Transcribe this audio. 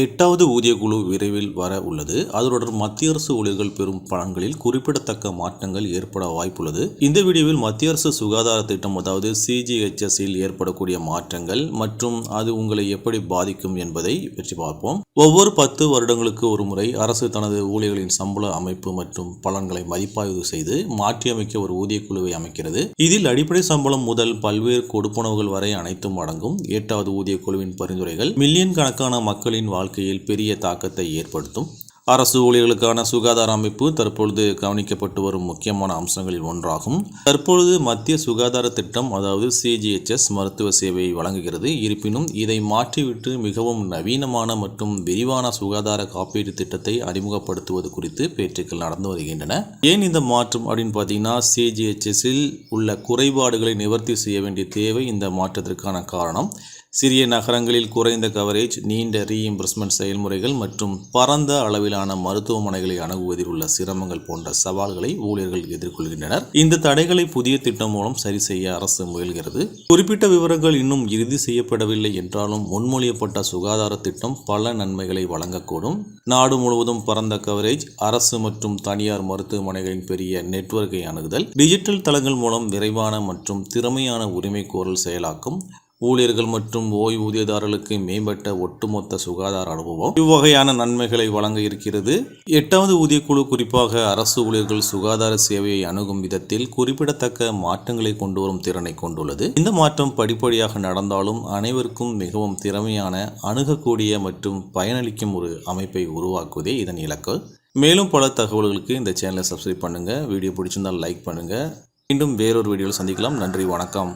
எட்டாவது ஊதியக்குழு விரைவில் வர உள்ளது. அதனுடன் மத்திய அரசு ஊழியர்கள் பெறும் பலன்களில் குறிப்பிடத்தக்க மாற்றங்கள் ஏற்பட வாய்ப்புள்ளது. இந்த வீடியோவில் மத்திய அரசு சுகாதார திட்டம் அதாவது CGHSல் ஏற்படக்கூடிய மாற்றங்கள் மற்றும் அது உங்களை எப்படி பாதிக்கும் என்பதை பற்றி பார்ப்போம். ஒவ்வொரு 10 வருடங்களுக்கு ஒரு முறை அரசு தனது ஊழியர்களின் சம்பள அமைப்பு மற்றும் பலன்களை மதிப்பாய்வு செய்து மாற்றியமைக்க ஒரு ஊதியக்குழுவை அமைக்கிறது. இதில் அடிப்படை சம்பளம் முதல் பல்வேறு கொடுப்பனவுகள் வரை அனைத்தும் அடங்கும். 8வது ஊதியக்குழுவின் பரிந்துரைகள் மில்லியன் கணக்கான மக்களின் வாழ்க்கையில் பெரிய தாக்கத்தை ஏற்படுத்தும். அரசு ஊழியர்களுக்கான சுகாதார அமைப்பு தற்பொழுது கவனிக்கப்பட்டு வரும் முக்கியமான அம்சங்களில் ஒன்றாகும். தற்பொழுது மத்திய சுகாதார திட்டம் அதாவது CGHS மருத்துவ சேவையை வழங்குகிறது. இருப்பினும் இதை மாற்றிவிட்டு மிகவும் நவீனமான மற்றும் விரிவான சுகாதார காப்பீடு திட்டத்தை அறிமுகப்படுத்துவது குறித்து பேச்சுக்கள் நடந்து வருகின்றன. ஏன் இந்த மாற்றம் அப்படின்னு பார்த்தீங்கன்னா CGHSல் உள்ள குறைபாடுகளை நிவர்த்தி செய்ய வேண்டிய தேவை இந்த மாற்றத்திற்கான காரணம். சிறிய நகரங்களில் குறைந்த கவரேஜ், நீண்ட ரீஇம்பர்ஸ்மெண்ட் செயல்முறைகள் மற்றும் பரந்த அளவிலான மருத்துவமனைகளை அணுகுவதில் உள்ள சிரமங்கள் போன்ற சவால்களை ஊழியர்கள் எதிர்கொள்கின்றனர். இந்த தடைகளை புதிய திட்டம் மூலம் சரி செய்ய அரசு முயல்கிறது. குறிப்பிட்ட விவரங்கள் இன்னும் இறுதி செய்யப்படவில்லை என்றாலும் முன்மொழியப்பட்ட சுகாதார திட்டம் பல நன்மைகளை வழங்கக்கூடும். நாடு முழுவதும் பரந்த கவரேஜ், அரசு மற்றும் தனியார் மருத்துவமனைகளின் பெரிய நெட்வொர்க்கை அணுகுதல், டிஜிட்டல் தளங்கள் மூலம் விரைவான மற்றும் திறமையான உரிமை கோரல் செயலாக்கம், ஊழியர்கள் மற்றும் ஓய்வூதியதாரர்களுக்கு மேம்பட்ட ஒட்டுமொத்த சுகாதார அனுபவம் இவ்வகையான நன்மைகளை வழங்க இருக்கிறது. 8வது ஊதியக்குழு குறிப்பாக அரசு ஊழியர்கள் சுகாதார சேவையை அணுகும் விதத்தில் குறிப்பிடத்தக்க மாற்றங்களை கொண்டு வரும் திறனை கொண்டுள்ளது. இந்த மாற்றம் படிப்படியாக நடந்தாலும் அனைவருக்கும் மிகவும் திறமையான, அணுகக்கூடிய மற்றும் பயனளிக்கும் ஒரு அமைப்பை உருவாக்குவதே இதன் இலக்கு. மேலும் பல தகவல்களுக்கு இந்த சேனலை சப்ஸ்கிரைப் பண்ணுங்க. வீடியோ பிடிச்சிருந்தால் லைக் பண்ணுங்க. மீண்டும் வேறொரு வீடியோவில் சந்திக்கலாம். நன்றி, வணக்கம்.